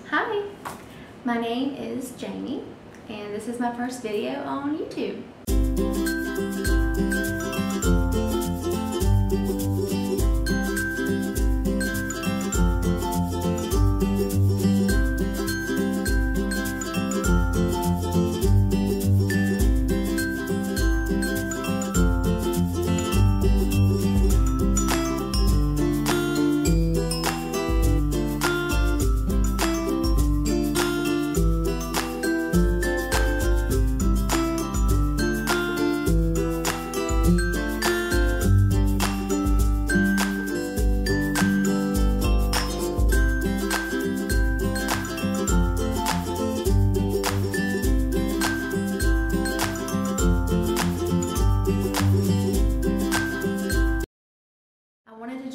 Hi, my name is Jamie, and this is my first video on YouTube.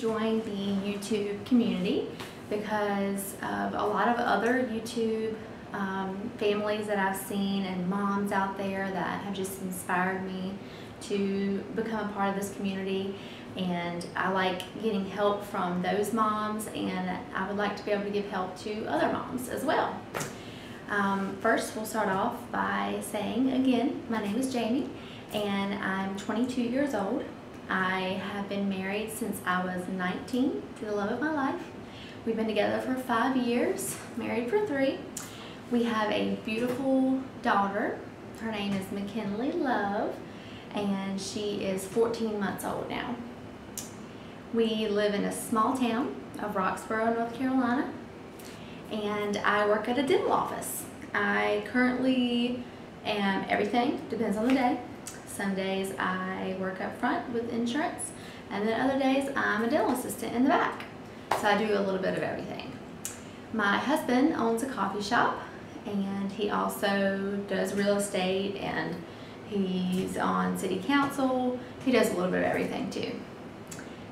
Join the YouTube community because of a lot of other YouTube families that I've seen and moms out there that have just inspired me to become a part of this community, and I like getting help from those moms, and I would like to be able to give help to other moms as well. First, we'll start off by saying again, my name is Jamie and I'm 22 years old. I have been married since I was 19 to the love of my life. We've been together for 5 years, married for 3. We have a beautiful daughter. Her name is McKinley Love, and she is 14 months old now. We live in a small town of Roxboro, North Carolina, and I work at a dental office. I currently am everything, depends on the day. Some days I work up front with insurance, and then other days I'm a dental assistant in the back. So I do a little bit of everything. My husband owns a coffee shop, and he also does real estate, and he's on city council. He does a little bit of everything too.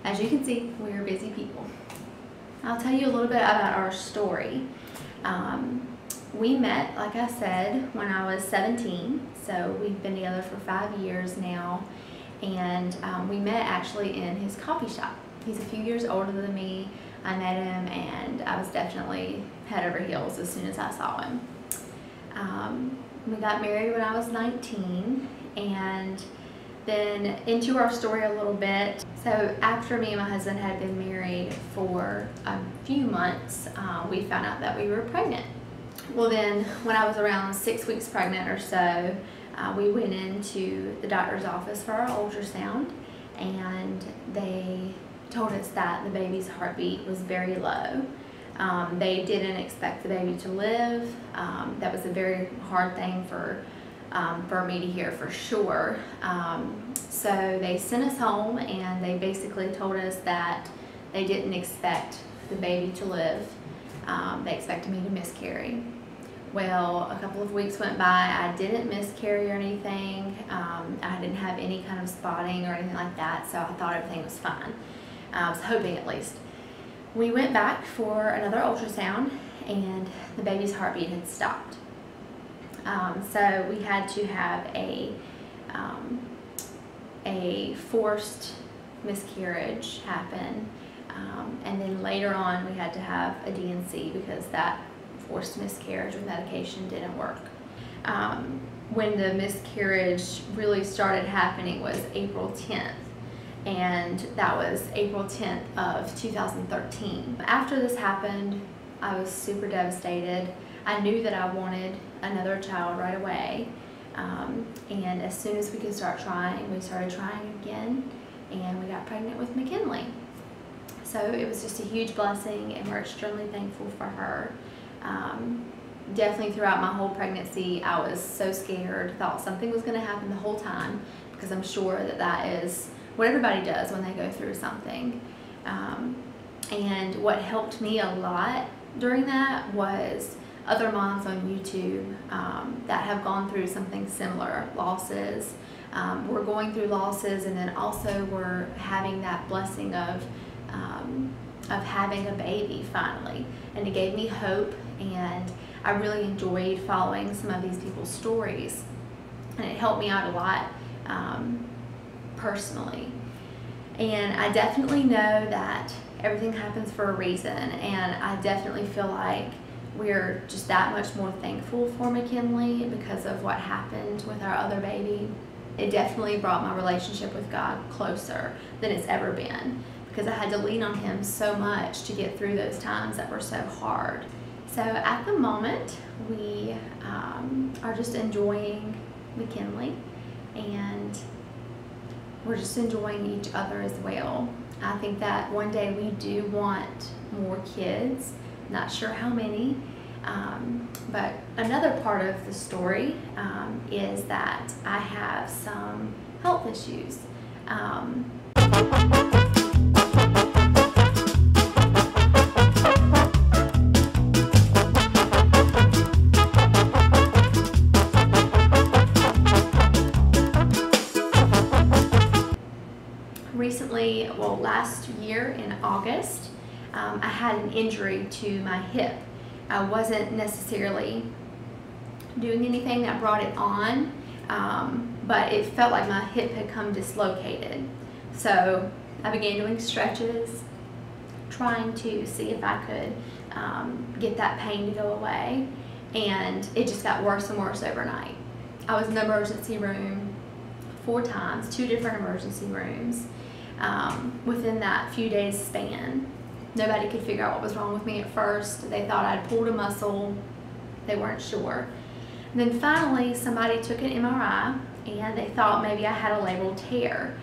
As you can see, we're busy people. I'll tell you a little bit about our story. We met, like I said, when I was 17, so we've been together for 5 years now, and we met actually in his coffee shop. He's a few years older than me. I met him, and I was definitely head over heels as soon as I saw him. We got married when I was 19, and then into our story a little bit. So after me and my husband had been married for a few months, we found out that we were pregnant. Well then, when I was around 6 weeks pregnant or so, we went into the doctor's office for our ultrasound, and they told us that the baby's heartbeat was very low. They didn't expect the baby to live. That was a very hard thing for me to hear for sure. So they sent us home, and they basically told us that they didn't expect the baby to live. They expected me to miscarry. Well, a couple of weeks went by. I didn't miscarry or anything. I didn't have any kind of spotting or anything like that, so I thought everything was fine. I was hoping, at least. We went back for another ultrasound, and the baby's heartbeat had stopped. So we had to have a forced miscarriage happen, and then later on we had to have a D&C because that forced miscarriage with medication didn't work. When the miscarriage really started happening was April 10th, and that was April 10th of 2013. After this happened, I was super devastated. I knew that I wanted another child right away, and as soon as we could start trying, we started trying again, and we got pregnant with McKinley. So it was just a huge blessing, and we're extremely thankful for her. Definitely throughout my whole pregnancy, I was so scared, thought something was going to happen the whole time, because I'm sure that that is what everybody does when they go through something. And what helped me a lot during that was other moms on YouTube that have gone through something similar, losses. We're going through losses, and then also we're having that blessing of having a baby finally, and it gave me hope, and I really enjoyed following some of these people's stories, and it helped me out a lot personally. And I definitely know that everything happens for a reason, and I definitely feel like we're just that much more thankful for McKinley because of what happened with our other baby. It definitely brought my relationship with God closer than it's ever been, because I had to lean on Him so much to get through those times that were so hard. So at the moment, we are just enjoying McKinley, and we're just enjoying each other as well. I think that one day we do want more kids, not sure how many, but another part of the story is that I have some health issues. Recently, well, last year in August, I had an injury to my hip. I wasn't necessarily doing anything that brought it on, but it felt like my hip had come dislocated. So I began doing stretches, trying to see if I could get that pain to go away, and it just got worse and worse overnight. I was in the emergency room 4 times, 2 different emergency rooms, within that few days span. Nobody could figure out what was wrong with me at first. They thought I'd pulled a muscle. They weren't sure. And then finally, somebody took an MRI, and they thought maybe I had a labral tear,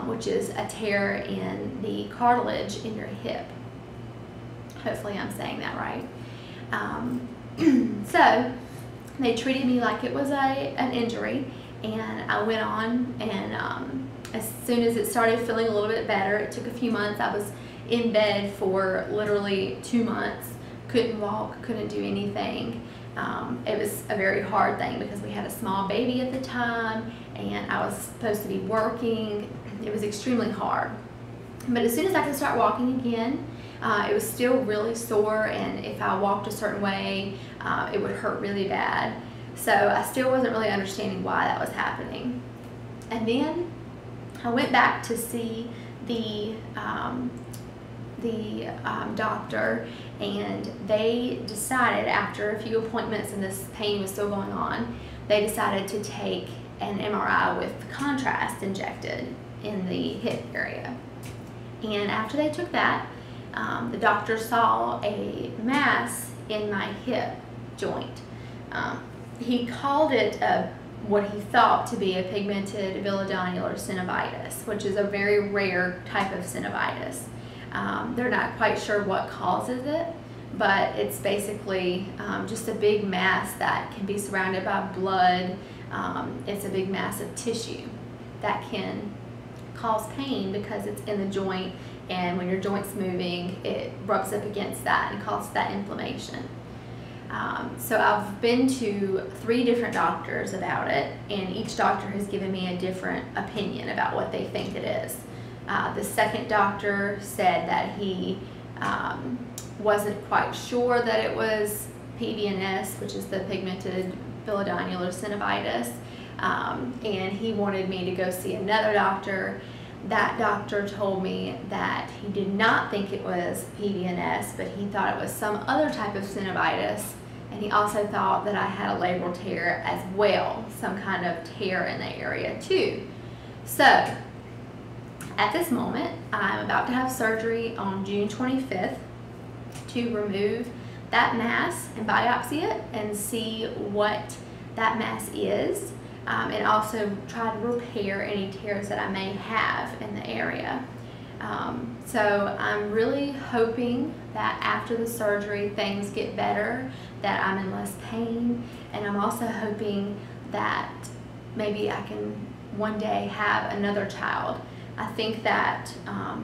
which is a tear in the cartilage in your hip. Hopefully I'm saying that right. So they treated me like it was an injury, and I went on, and as soon as it started feeling a little bit better, it took a few months. I was in bed for literally 2 months, couldn't walk, couldn't do anything. It was a very hard thing because we had a small baby at the time, and I was supposed to be working. It was extremely hard. But as soon as I could start walking again, it was still really sore, and if I walked a certain way, it would hurt really bad. So I still wasn't really understanding why that was happening. And then I went back to see the doctor, and they decided, after a few appointments and this pain was still going on, they decided to take an MRI with contrast injected in the hip area. And after they took that, the doctor saw a mass in my hip joint. He called it what he thought to be a pigmented villonodular synovitis, which is a very rare type of synovitis. They're not quite sure what causes it, but it's basically just a big mass that can be surrounded by blood. It's a big mass of tissue that can cause pain because it's in the joint, and when your joint's moving, it rubs up against that and causes that inflammation. So I've been to 3 different doctors about it, and each doctor has given me a different opinion about what they think it is. The second doctor said that he wasn't quite sure that it was PVNS, which is the pigmented villonodular synovitis, and he wanted me to go see another doctor. That doctor told me that he did not think it was PVNS, but he thought it was some other type of synovitis, and he also thought that I had a labral tear as well, some kind of tear in the area too. So at this moment, I'm about to have surgery on June 25th to remove that mass and biopsy it and see what that mass is, and also try to repair any tears that I may have in the area. So I'm really hoping that after the surgery things get better, that I'm in less pain, and I'm also hoping that maybe I can one day have another child. I think that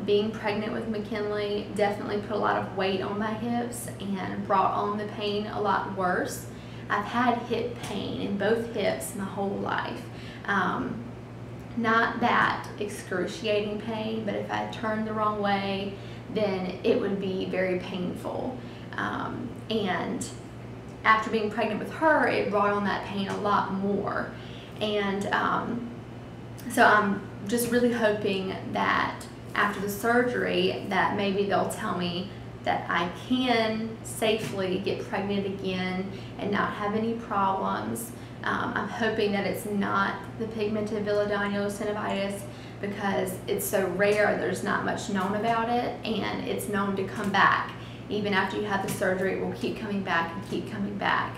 being pregnant with McKinley definitely put a lot of weight on my hips and brought on the pain a lot worse. I've had hip pain in both hips my whole life. Not that excruciating pain, but if I turned the wrong way, then it would be very painful. And after being pregnant with her, it brought on that pain a lot more. And so I'm just really hoping that after the surgery that maybe they'll tell me that I can safely get pregnant again and not have any problems. I'm hoping that it's not the pigmented villodynial synovitis, because it's so rare, there's not much known about it, and it's known to come back. Even after you have the surgery, it will keep coming back and keep coming back.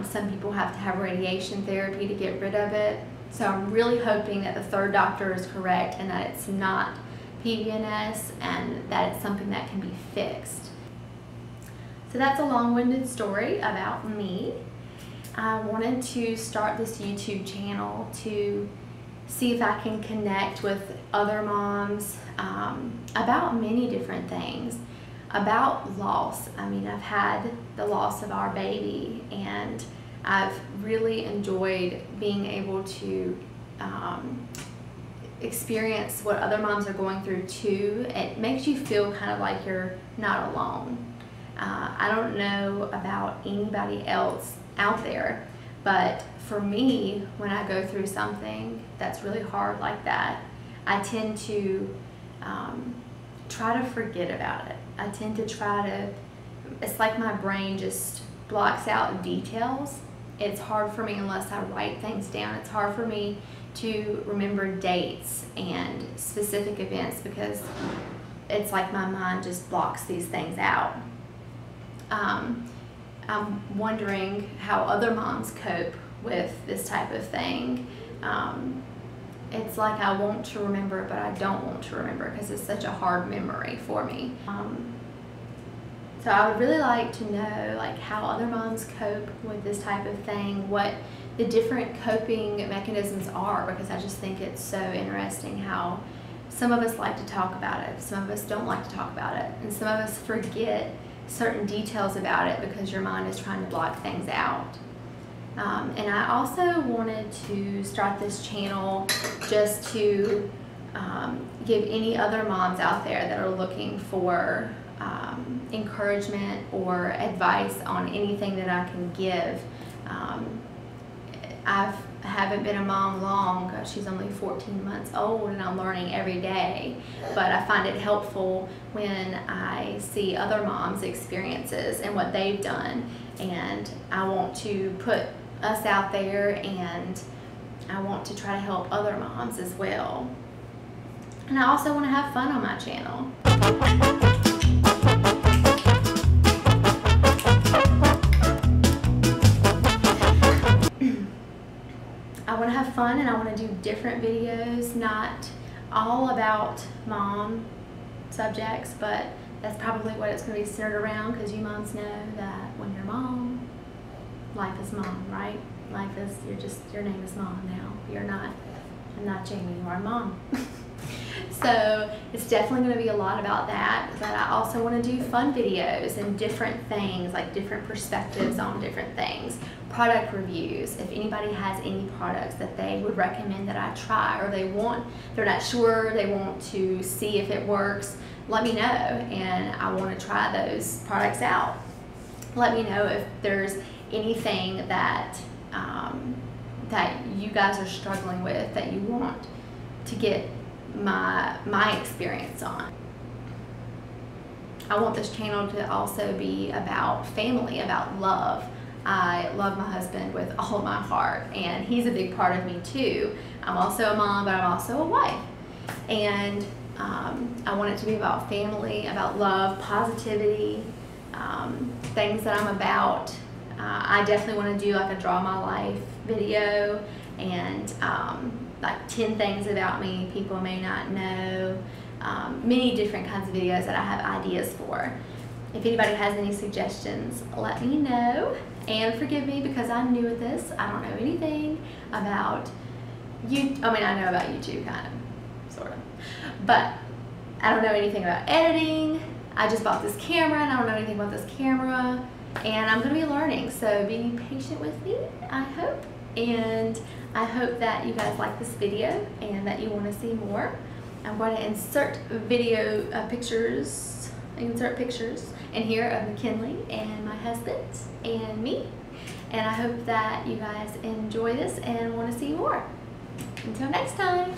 Some people have to have radiation therapy to get rid of it. So I'm really hoping that the third doctor is correct and that it's not PVNS and that it's something that can be fixed. So that's a long-winded story about me. I wanted to start this YouTube channel to see if I can connect with other moms about many different things. About loss. I mean, I've had the loss of our baby, and I've really enjoyed being able to experience what other moms are going through too. It makes you feel kind of like you're not alone. I don't know about anybody else out there, but for me, when I go through something that's really hard like that, I tend to try to forget about it. I tend to try to, it's like my brain just blocks out details. It's hard for me unless I write things down. It's hard for me to remember dates and specific events because it's like my mind just blocks these things out. I'm wondering how other moms cope with this type of thing. It's like I want to remember, but I don't want to remember because it's such a hard memory for me. So I would really like to know like how other moms cope with this type of thing, what the different coping mechanisms are, because I just think it's so interesting how some of us like to talk about it, some of us don't like to talk about it, and some of us forget certain details about it because your mind is trying to block things out. And I also wanted to start this channel just to give any other moms out there that are looking for encouragement or advice on anything that I can give. I haven't been a mom long. She's only 14 months old and I'm learning every day, but I find it helpful when I see other moms' experiences and what they've done, and I want to put us out there and I want to try to help other moms as well. And I also want to have fun on my channel. I want to have fun and I want to do different videos, not all about mom subjects, but that's probably what it's going to be centered around, because you moms know that when you're mom, life is mom, right? Life is, your name is mom now. You're not, I'm not Jamie, you are mom. So it's definitely going to be a lot about that, but I also want to do fun videos and different things, like different perspectives on different things. Product reviews, if anybody has any products that they would recommend that I try, or they're not sure, they want to see if it works, let me know, and I want to try those products out. Let me know if there's anything that that you guys are struggling with that you want to get my experience on. I want this channel to also be about family, about love. I love my husband with all of my heart, and he's a big part of me too. I'm also a mom, but I'm also a wife. And I want it to be about family, about love, positivity, things that I'm about. I definitely want to do like a draw my life video, and like 10 things about me people may not know. Many different kinds of videos that I have ideas for. If anybody has any suggestions, let me know. And forgive me because I'm new at this. I don't know anything about YouTube. I mean, I know about YouTube, kind of, sort of. But I don't know anything about editing. I just bought this camera and I don't know anything about this camera. And I'm going to be learning, so be patient with me, I hope. And I hope that you guys like this video and that you want to see more. I'm going to insert pictures in here of McKinley and my husband and me. And I hope that you guys enjoy this and want to see more. Until next time.